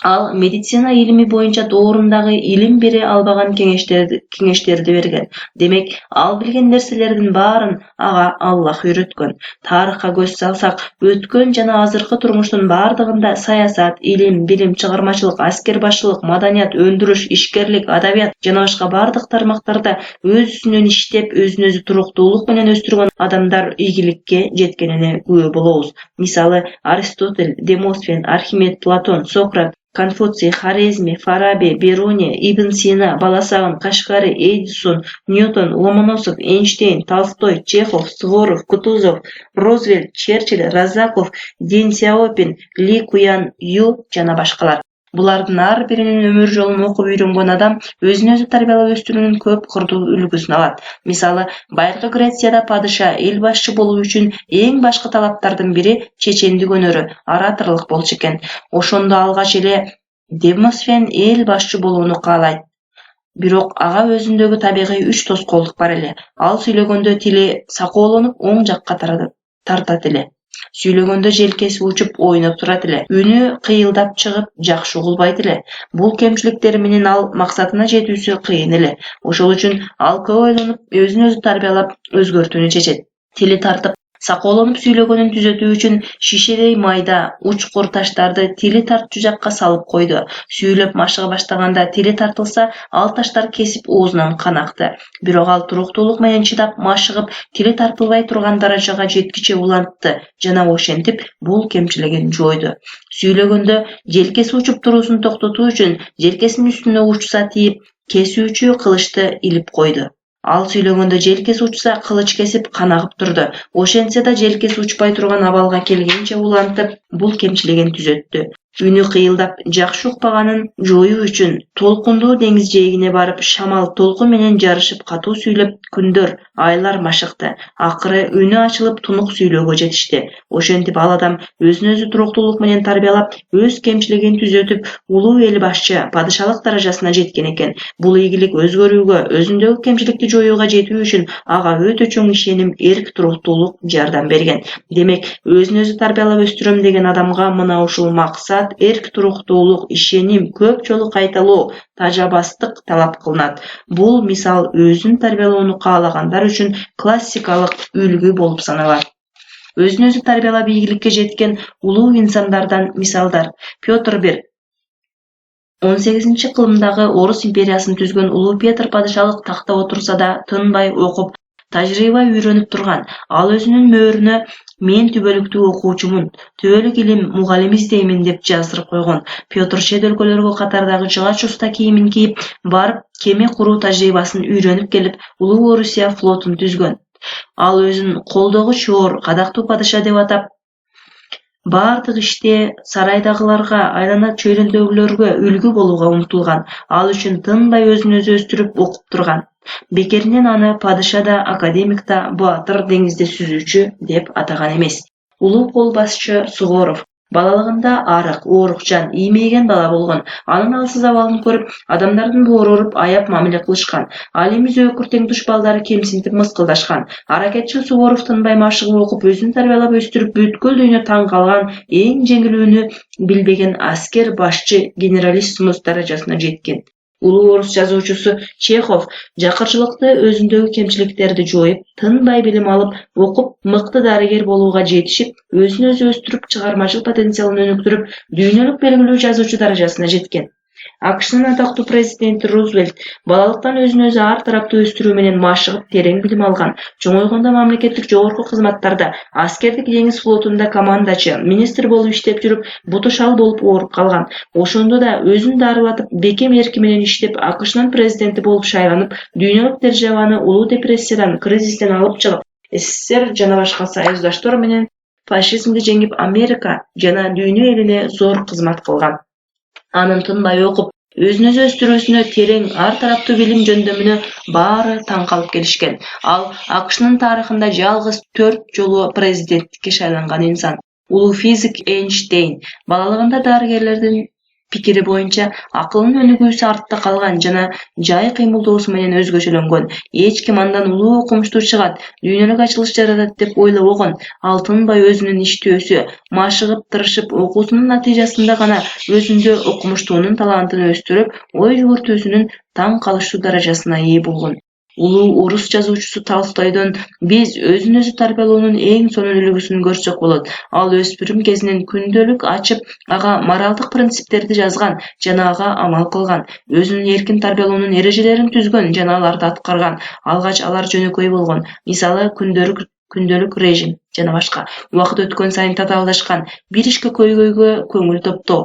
ал медицина илими боюнча доорундагы илим бере албаган кеңештерди берген. Демек, ал билген нерселердин баарын ага Аллах үйрөткөн. Тарыхка көз салсак, өткөн жана азыркы турмуштун баардыгында саясат, илим, билим, чыгармачылык, аскер башчылык, маданият, өндүрүш, ишкерлик, адабият жана башка бардык тармактарда өз үстүнөн иштеп, өзүн өзү туруктуулук менен өстүргөн адамдар ийгиликке жеткенине күбө болобуз. Мисалы, Аристотель, Демосфен, Архимед, Платон, Сократ, Конфуций, Хорезми, Фараби, Беруни, Ибн Сина, Баласагын, Кашкари, Эдисон, Ньютон, Ломоносов, Эйнштейн, Толстой, Чехов, Суворов, Кутузов, Рузвельт, Черчилль, Разаков, Дэн Сяопин, Ли Куян Ю жана башкалар. Булардын ар биринин өмүр жолун окуп үйрөнгөн адам өзүн өзү тарбиялап өстүрүүнүн көп кырдуу үлгүсүн алат. Мисалы, байыркы Грецияда падыша, эл башчы болуу үчүн эң башкы талаптардын бири чечендик өнөрү, ораторлук болчу экен. Ошондо алгач эле Демосфен эл башчы болууну каалайт. Бирок ага өзүндөгү табигый үч тоскоолдук бар эле. Ал сүйлөгөндө тили сакоолонуп, оң жакка тартат эле. Сүйлөгөндө желкеси учуп, ойноп турат эле. Үнү кыйылдап чыгып, жакшы угулбайт эле. Бул кемчиликтери менен ал максатына жетүүсү кыйын эле. Ошол үчүн ал көп ойлонуп, өзүн өзү тарбиялап өзгөртүүнү чечет. Тили тартып, сакоолонуп сүйлөгөнүн түзөтүү үчүн шишедей майда, учкур таштарды тили тартчу жакка салып койду. Сүйлөп машыга баштаганда тили тартылса, ал таштар кесип оозунан кан акты. Бирок ал туруктуулук менен чыдап, машыгып, тили тартылбай турган даражага жеткиче улантты жана ошентип бул кемчилигин жойду. Сүйлөгөндө желкеси учуп туруусун токтотуу үчүн желкесинин үстүнө учса тийип, кесүүчү кылычты илип койду. Ал сүйлөгөндө желкеси учса, кылыч кесип, кан агып турду. Ошентсе да желкеси учпай турган абалга келгенче улантып, бул кемчилигин түзөттү. Үнү кыйылдап, жакшы укпаганын жоюу үчүн толкундуу деңиз жээгине барып, шамал толкун менен жарышып катуу сүйлөп, күндөр, айлар машыкты. Акыры үнү ачылып, тунук сүйлөөгө жетишти. Ошентип ал адам өзүн өзү туруктуулук менен тарбиялап, өз кемчилигин түзөтүп, улуу эл башчы, падышалык даражасына жеткен экен. Бул ийгилик өзгөрүүгө, өзүндөгү кемчиликти жоюуга жетүү үчүн ага өтө чоң ишеним, эрк, туруктуулук жардам берген. Демек, өзүн өзү тарбиялап өстүрөм деген адамга мына ушул максат, эрк, туруктуулук, ишеним, көп жолу кайталоо, тажабастык талап кылынат. Бул мисал өзүн тарбиялоону каалагандар үчүн классикалык үлгү болуп саналат. Өзүн өзү тарбиялап ийгиликке жеткен улуу инсандардан мисалдар. Петр I 18-кылымдагы Орус империясын түзгөн улуу Петр падышалык такта отурса да тынбай окуп, тажрыйба үйрөнүп турган. Ал өзүнүн мөөрүнө "Мен түбөлүктүү окуучумун, түбөлүк илим мугалим издеймин" деп жаздырып койгон. Петр чет өлкөлөргө катардагы жыгач уста кийимин кийип, барып кеме куруу тажрыйбасын үйрөнүп келип, улуу Орусия флотун түзгөн. Ал өзүн колдогу чор, кадактуу падыша деп атап, бардык иште сарайдагыларга, айлана чөйрөдөгүлөргө үлгү болууга умтулган. Ал үчүн тынбай өзүн өзү өстүрүп окуп турган. Бекеринен аны падыша да, академик да, баатыр, деңизде сүзүүчү деп атаган эмес. Улуу кол басчы Суворов балалыгында арык, оорукчан, иймейген бала болгон. Анын алсыз абалын көрүп, адамдардын боору уруп, аяп мамиле кылышкан. Ал эми зөөкүр теңдуш балдары кемсинтип мыскылдашкан. Аракетчил Суворов тынбай машыгып окуп, өзүн тарбиялап өстүрүп, бүткүл дүйнө таң калган, эң жеңилүүнү билбеген аскер башчы генералиссимус даражасына жеткен. Улуу орус жазуучусу Чехов жакырчылыкты, өзүндөгү кемчиликтерди жоюп, тынбай билим алып, окуп, мыкты дарыгер болууга жетишип, өзүн өзү өстүрүп, чыгармачыл потенциалын өнүктүрүп, дүйнөлүк белгилүү жазуучу даражасына жеткен. АКШнын атактуу президенти Рузвельт балалыктан өзүн өзү ар тараптуу өстүрүү менен машыгып, терең билим алган. Чоңойгондо мамлекеттик жогорку кызматтарда, аскердик деңиз флотунда командачы, министр болуп иштеп жүрүп, буту шал болуп ооруп калган. Ошондо да өзүн дарылатып, бекем эрки менен иштеп, АКШнын президенти болуп шайланып, дүйнөлүк державаны улуу депрессиядан, кризистен алып чыгып, СССР жана башка союздаштар менен фашизмди жеңип Америка жана дүйнө элине зор кызмат кылган. Анын тынбай окуп, өзүн өзү өстүрүүсүнө, терең ар тараптуу билим жөндөмүнө баары таң калып келишкен. Ал АКШнын тарыхында жалгыз 4 жолу президенттикке шайланган инсан. Улуу физик Эйнштейн балалыгында дарыгерлердин пикири боюнча акылынын өнүгүүсү артта калган жана жай кыймылдоосу менен өзгөчөлөнгөн. Эч ким андан улуу окумуштуу чыгат, дүйнөлүк ачылыш жаратат деп ойлобогон. Ал тынбай өзүнүн иштөөсү, машыгып, тырышып, окуусунун натыйжасында гана өзүндө окумуштуунун талантын өстүрүп, ой жүгүртүүсүнүн таң калыштуу даражасына ээ болгон. Улуу орус жазуучусу Толстойдон биз өзүн өзү тарбиялоонун эң сонун үлгүсүн көрсөк болот. Ал өспүрүм кезинен күндөлүк ачып, ага моралдык принциптерди жазган жана ага амал кылган. Өзүнүн эркин тарбиялоонун эрежелерин түзгөн жана аларды аткарган. Алгач алар жөнөкөй болгон. Мисалы, күндөлүк режим жана башка. Убакыт өткөн сайын татаалдашкан. Бир ишке көйгөйгө көңүл топтоо.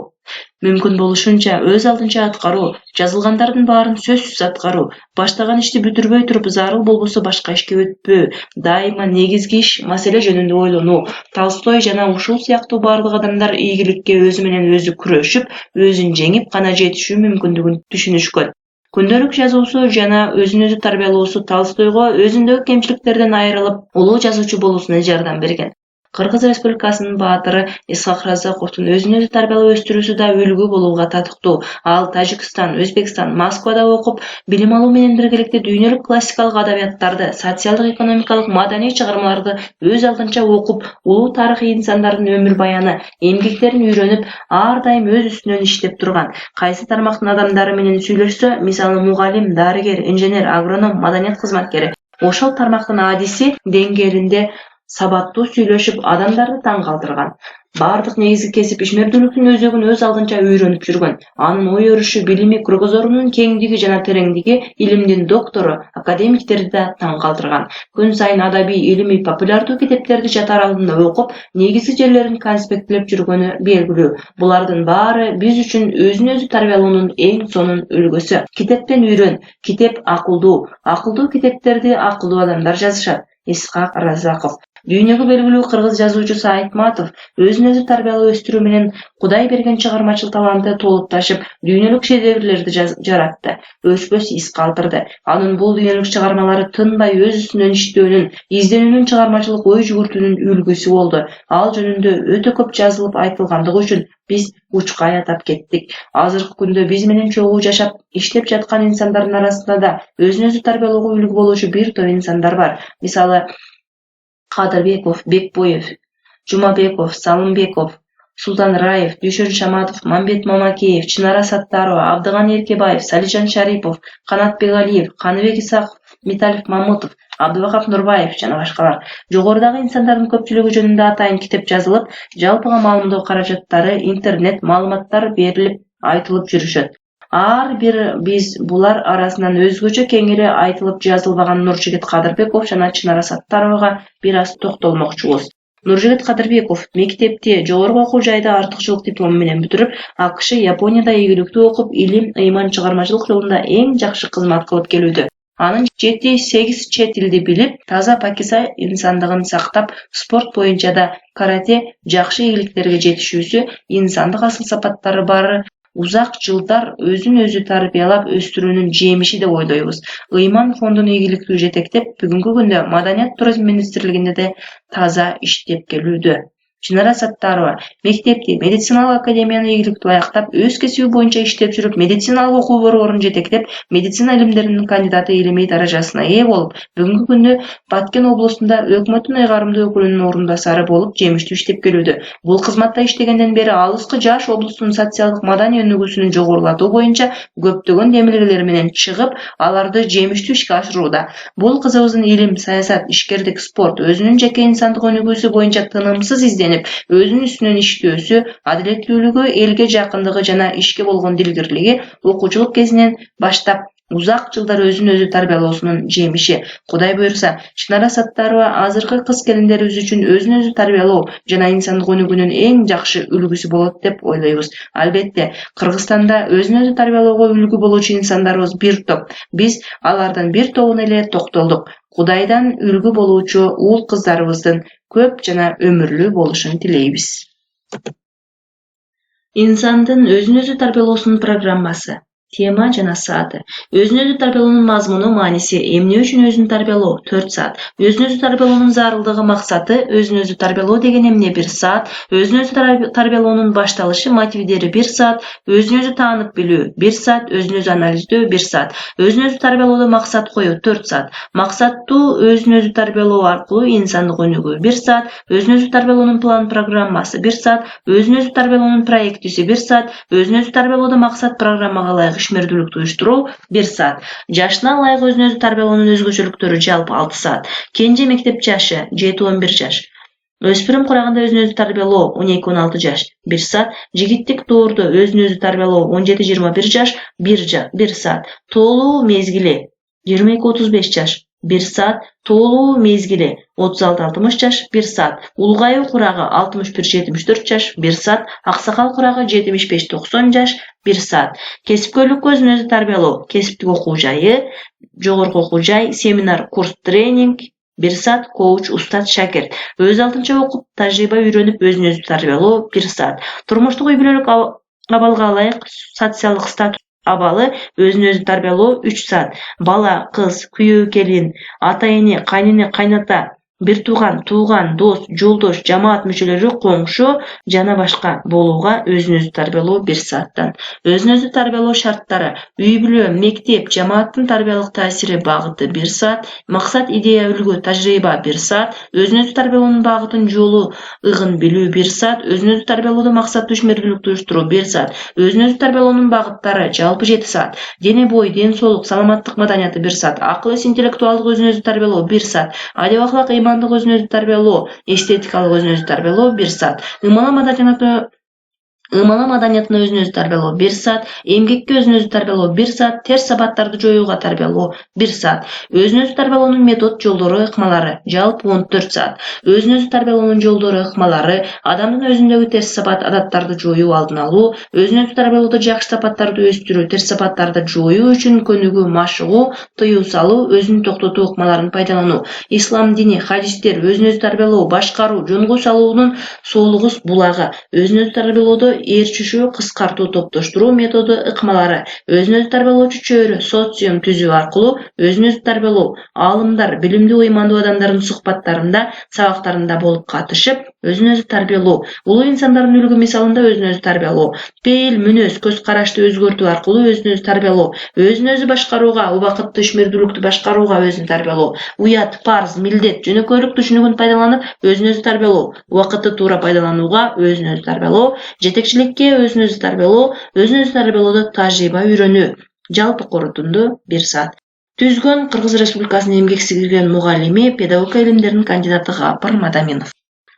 Мүмкүн болушунча өз алдынча аткаруу, жазылгандардын баарын сөзсүз аткаруу, баштаган ишти бүтүрбөй туруп зарыл болбосо башка ишке өтпөө, дайыма негизги иш, маселе жөнүндө ойлонуу. Толстой жана ушул сыяктуу бардык адамдар ийгиликке өзү менен өзү күрөшүп, өзүн жеңип гана жетишүү мүмкүндүгүн түшүнүшкөн. Күндөлүк жазуусу жана өзүн өзү тарбиялоосу Толстойго өзүндөгү кемчиликтерден айрылып, улуу жазуучу болуусуна жардам берген. Кыргыз Республикасынын баатыры Исхак Разаковдун өзүн өзү тарбиялап өстүрүүсү да үлгү болууга татыктуу. Ал Тажикстан, Өзбекстан, Москвада окуп, билим алуу менен биргеликте дүйнөлүк классикалык адабияттарды, социалдык, экономикалык, маданий чыгармаларды өз алдынча окуп, улуу тарыхый инсандардын өмүр баяны, эмгектерин үйрөнүп, ар дайым өз үстүнөн иштеп турган. Кайсы тармактын адамдары менен сүйлөшсө, мисалы мугалим, дарыгер, инженер, агроном, маданият кызматкери, ошол тармактын адиси деңгээлинде сабаттуу сүйлөшүп, адамдарды таң калтырган. Бардык негизги кесип ишмердүүлүктүн өзөгүн өз алдынча үйрөнүп жүргөн. Анын ой өрүшү, билими, кругозорунун кеңдиги жана тереңдиги илимдин доктору, академиктерди да таң калтырган. Күн сайын адабий, илимий, популярдуу китептерди жат аралында окуп, негизги жерлерин конспекттелеп жүргөнү белгилүү. Булардын баары биз үчүн өзүн өзү тарбиялоонун эң сонун үлгүсү. Китептен үйрөн, китеп акылдуу китептерди акылдуу адамдар жазышат. Исхак Разаков. Дүйнөгө белгилүү кыргыз жазуучусу Айтматов өзүн өзү тарбиялап өстүрүү менен Кудай берген чыгармачыл таланты толуп ташып, дүйнөлүк шедеврлерди жаратты, өчпөс из калтырды. Анын бул дүйнөлүк чыгармалары тынбай өз үстүнөн иштөөнүн, изденүүнүн, чыгармачылык ой жүгүртүүнүн үлгүсү болду. Ал жөнүндө өтө көп жазылып айтылгандыгы үчүн биз учкай атап кеттик. Азыркы күндө биз менен чогуу жашап, иштеп жаткан инсандардын арасында да өзүн өзү тарбиялоого үлгү болуучу бир топ инсандар бар. Мисалы, Кадырбеков, Бекбоев, Жумабеков, Салымбеков, Султан Раев, Дүйшөн Шаматов, Мамбет Мамакеев, Чынара Саттарова, Абдыган Эркебаев, Салижан Шарипов, Канат Бегалиев, Каныбек Исаков, Металев Мамутов, Абдыбакап Нурбаев жана башкалар. Жогорудагы инсандардын көпчүлүгү жөнүндө атайын китеп жазылып, жалпыга маалымдоо каражаттары, интернет маалыматтар берилип, айтылып жүрүшөт. Ар бир биз булар арасынан өзгөчө кеңири айтылып жазылбаган Нуржигит Кадырбеков жана Чынара Саттаровага бир аз токтолмокчубуз. Нуржигит Кадырбеков мектепти, жогорку окуу жайды артыкчылык диплому менен бүтүрүп, АКШ, Японияда ийгиликтүү окуп, илим, ыйман, чыгармачылык жолунда эң жакшы кызмат кылып келүүдө. Анын 7-8 чет илди билип, таза пакиза инсандыгын сактап, спорт боюнча да карате жакшы ийгиликтерге жетишүүсү, инсандык асыл сапаттары бары узак жылдар өзүн өзү тарбиялап өстүрүүнүн жемиши деп ойлойбуз. Ыйман фондун ийгиликтүү жетектеп, бүгүнкү күндө Маданият туризм министрлигинде да таза иштеп келүүдө. Чынара Саттарова мектепти, медициналык академияны ийгиликтүү аяктап, өз кесиби боюнча иштеп жүрүп, медициналык окуу борборун жетектеп, медицина илимдеринин кандидаты илимий даражасына ээ болуп, бүгүнкү күндө Баткен облусунда өкмөттүн ыйгарымдуу өкүлүнүн орунбасары болуп жемиштүү иштеп келүүдө. Бул кызматта иштегенден бери алыскы жаш облустун социалдык маданий өнүгүүсүнүн жогорулатуу боюнча көптөгөн демилгелер менен чыгып, аларды жемиштүү ишке ашырууда. Бул кызыбыздын илим, саясат, ишкердик, спорт, өзүнүн жеке инсандык өнүгүүсү боюнча тынымсыз өзүнүн үстүнөн иштөөсү, адилеттүүлүгү, элге жакындыгы жана ишке болгон дилгирлиги окуучулук кезинен баштап Uzak жылдар өзүн өзү тарбиялоосунун жемиши. Кудай буйруса, Чынара Саттарова азыркы кыз келиндерибиз үчүн өзүн өзү тарбиялоо жана инсандык өнүгүүнүн эң жакшы үлгүсү болот деп ойлойбуз. Албетте, Кыргызстанда өзүн өзү тарбиялоого үлгү болуучу инсандарыбыз бир топ. Биз алардын бир тобуна эле токтолдук. Кудайдан үлгү болуучу уул кыздарыбыздын көп жана өмүрлүү болушун тилейбиз. Инсандын өзүн өзү тарбиялоосунун программасы, тема жана сааты. Өзүн өзү тарбиялоонун мазмуну, мааниси, эмне үчүн өзүн тарбиялоо 4 саат. Өзүн өзү тарбиялоонун зарылдыгы, максаты, өзүн өзү тарбиялоо деген эмне 1 саат. Өзүн өзү тарбиялоонун башталышы, мотивдери 1 саат. Өзүн өзү таанып билүү 1 саат. Өзүн өзү анализдөө 1 саат. Өзүн өзү тарбиялоодо максат коюу 4 саат. Максаттуу өзүн өзү тарбиялоо аркылуу инсандык өнүгүү 1 саат. Өзүн өзү тарбиялоонун план программасы 1 саат. Өзүн өзү тарбиялоонун проектиси 1 саат. Өзүн өзү тарбиялоодо максат программага ылайык ишмердүүлүктү уюштуруу 1 саат. Жашына ылайык өзүн өзү тарбиялоонун өзгөчөлүктөрү жалпы 6 саат. Кенже мектеп жашы 7-11 жаш. Өспүрүм курагында өзүн өзү тарбиялоо 12-16 жаш 1 саат. Жигиттик доордо өзүн өзү тарбиялоо 17-21 жаш 1 саат. Тоолуу мезгили 22-35 жаш 1 саат. Тоолуу мезгили 36-60 жаш 1 саат. Улгаюу курагы 61-74 жаш 1 саат. Аксакал курагы 75-90 жаш 1 саат. Кесипкөрлүккө өзүн өзү тарбиялоо, кесиптик окуу жайы, жогорку окуу жай, семинар, курс, тренинг 1 саат. Коуч, устат, шакирт. Өз алдынча окуп, тажрыйба үйрөнүп, өзүн өзү тарбиялоо 1 саат. Турмуштук үй-бүлөлүк абалга ылайык социалдык статус абалы өзүн өзү тарбиялоо 3 саат. Бала, кыз, күйөө, келин, ата-эне, кайнене, кайната, бир тууган, дос, жолдош, жамаат мүчөлөрү, коңшу жана башка болууга өзүн өзү тарбиялоо 1 сааттан. Өзүн өзү тарбиялоо шарттары: үй-бүлө, мектеп, жамааттын тарбиялык таасири, багыты 1 саат. Максат, идея, үлгү, тажрыйба 1 саат. Өзүн өзү тарбиялоонун багытын, жолу, ыгын билүү 1 саат. Өзүн өзү тарбиялоодо максаттуу ишмердүүлүктү уюштуруу 1 саат. Өзүн өзү тарбиялоонун багыттары жалпы 7 саат. Дене бой, ден соолук, саламаттык маданияты 1 саат. Акыл-эс, интеллектуалдык өзүн өзү тарбиялоо 1 саат. Адеп ахлак, ыймандык өзүн өзү тарбиялоо, эстетикалык өзүн өзү тарбиялоо 1 саат. Ымала маданиятына өзүн өзү тарбиялоо 1 саат. Эмгекке өзүн өзү тарбиялоо 1 саат. Терс сабаттарды жоюуга тарбиялоо 1 саат. Өзүн өзү тарбиялоонун метод, жолдору, ыкмалары жалпы 14 саат. Өзүн өзү тарбиялоонун жолдору, ыкмалары: адамдын өзүндөгү терс сапат адаттарды жоюу, алдын алуу. Өзүн өзү тарбиялоодо жакшы сапаттарды өстүрүү, терс сапаттарды жоюу үчүн көнүгүү, машыгуу, тыюу салуу, өзүн токтотуу ыкмаларын пайдалануу. Ислам дини, хадистер, өзүн өзү тарбиялоо, башкаруу, жөнгө салуунун солугус булагы. Өзүн өзү тарбиялоодо ээрчишүү, кыскартуу, топтоштуруу методу, ыкмалары: өзүн өзү тарбиялоочу чөйрө, социум түзүү аркылуу өзүн өзү тарбиялоо. Аалымдар, билимдүү, ыймандуу адамдардын сухбаттарында, сабактарында болуп катышып, өзүн өзү тарбиялоо. Улуу инсандардын үлгү мисалында өзүн өзү тарбиялоо. Пейил, мүнөз, көз карашты өзгөртүү аркылуу өзүн өзү тарбиялоо. Өзүн өзү башкарууга, убакытты ишмердүүлүктү башкарууга өзүн тарбиялоо. Уят, парз, милдет, жөнөкөйлүк түшүнүгүн пайдаланып өзүн өзү тарбиялоо. Убакытты туура пайдаланууга өзүн өзү тарбиялоо. Жетекчиликке өзүн өзү тарбиялоо. Өзүн өзү тарбиялоодо тажрыйба үйрөнүү жалпы корутунду 1 саат. Түзгөн: Кыргыз Республикасынын эмгек сиңирген мугалими, педагогика илимдеринин кандидаты Гапар Мадаминов.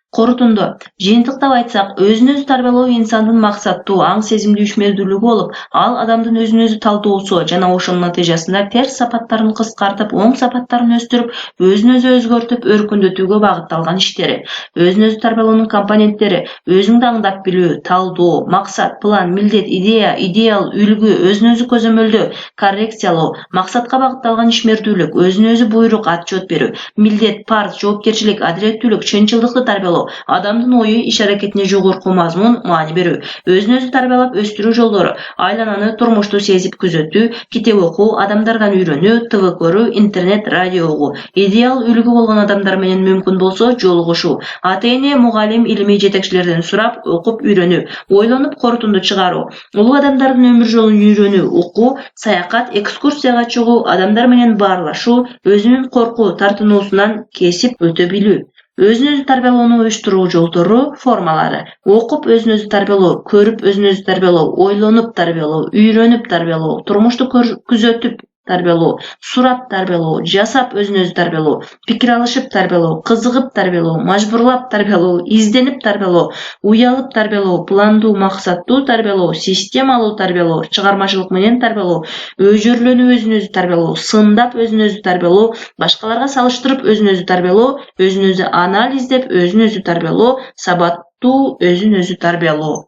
Корутунду жыйынтыктап айтсак, өзүн өзү тарбиялоо инсандын максаттуу, аң сезимдүү ишмердүүлүгү болуп, ал адамдын өзүн өзү талдоосу жана ошонун натыйжасында терс сапаттарын кыскартып, оң сапаттарын өстүрүп, өзүн өзү өзгөртүп, өркүндөтүүгө багытталган иштери. Өзүн өзү тарбиялоонун компоненттери: өзүңдү аңдап билүү, талдоо, максат, план, милдет, идея, идеал, үлгү, өзүн өзү көзөмөлдөө, коррекциялоо, максатка багытталган ишмердүүлүк, өзүнө өзү буйрук, отчет берүү, милдет, парз, жоопкерчилик, адилеттүүлүк, чынчылдыкты тарбиялоо, адамдын ою, иш-аракетине жогорку мазмун, маани берүү. Өзүн өзү тарбиялап өстүрүү жолдору: айлананы, турмушту сезип күзөтүү, китеп окуу, адамдардан үйрөнүү, ТВ көрүү, интернет, радио угуу. Идеал үлгү болгон адамдар менен мүмкүн болсо жолугушуу. Ата-эне, мугалим, илимий жетекчилерден сурап, окуп үйрөнүү, ойлонуп корутунду чыгаруу. Улуу адамдардын өмүр жолун үйрөнүү, укуу, саякат, экскурсияга чыгуу, адамдар менен баарлашуу, өзүнүн коркуу, тартынуусунан кесип өтө билүү. Өзүн өзү тарбиялоону уюштуруу жолдору, формалары: окуп өзүн өзү тарбиялоо, көрүп өзүн өзү тарбиялоо, ойлонуп тарбиялоо, үйрөнүп тарбиялоо, турмушту күзөтүп тарбиялоо, сурап тарбиялоо, жасап өзүн өзү тарбиялоо, пикир алышып тарбиялоо, кызыгып тарбиялоо, мажбурлап тарбиялоо, изденип тарбиялоо, уялып тарбиялоо, пландуу, максаттуу тарбиялоо, системалуу тарбиялоо, чыгармачылык менен тарбиялоо, өжөрлөнүп өзүн өзү тарбиялоо, сындап өзүн өзү тарбиялоо, башкаларга салыштырып өзүн өзү тарбиялоо, өзүн өзү анализдеп өзүн өзү тарбиялоо, сабаттуу өзүн өзү тарбиялоо.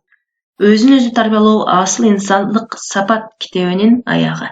Өзүн өзү тарбиялоо асыл инсандык сапат китебинин аягы.